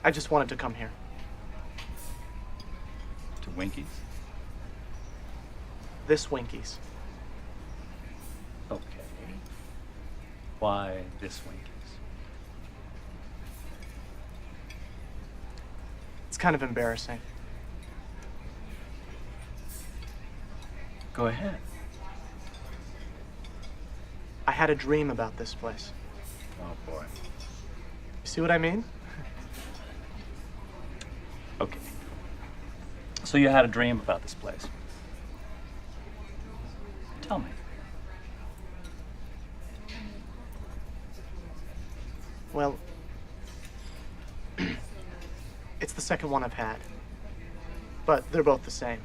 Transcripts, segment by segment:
I just wanted to come here. To Winky's? This Winky's. Okay. Why this Winky's? It's kind of embarrassing. Go ahead. I had a dream about this place. Oh, boy. You see what I mean? Okay. So you had a dream about this place. Tell me. Well, it's the second one I've had. But they're both the same.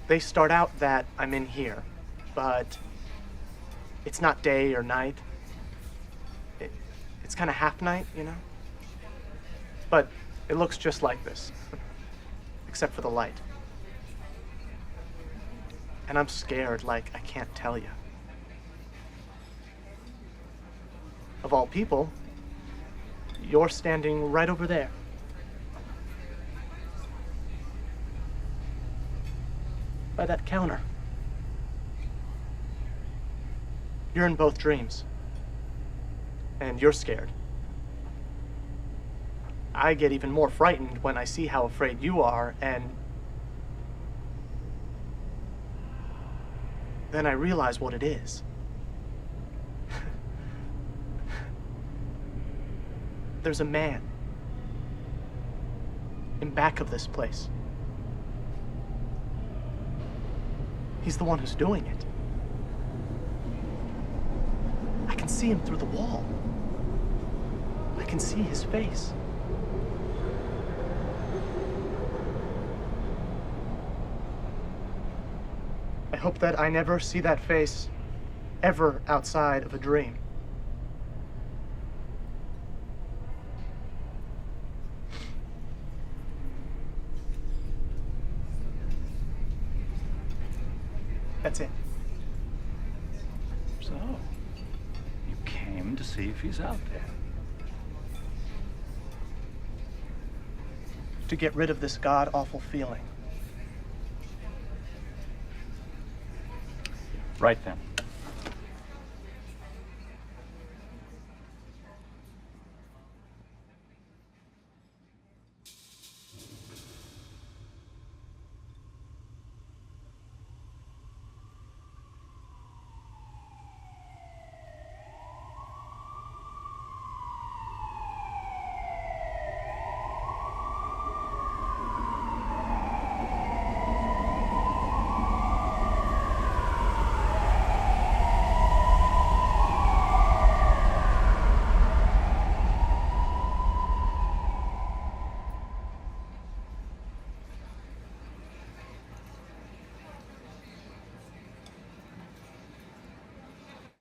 They start out that I'm in here, but it's not day or night. It's kind of half night, you know? But it looks just like this, except for the light. And I'm scared like I can't tell you. Of all people, you're standing right over there. By that counter. You're in both dreams. And you're scared. I get even more frightened when I see how afraid you are, and then I realize what it is. There's a man in back of this place. He's the one who's doing it. I can see him through the wall. I can see his face. I hope that I never see that face ever outside of a dream. That's it. So, you came to see if he's out there. To get rid of this god-awful feeling. Right then.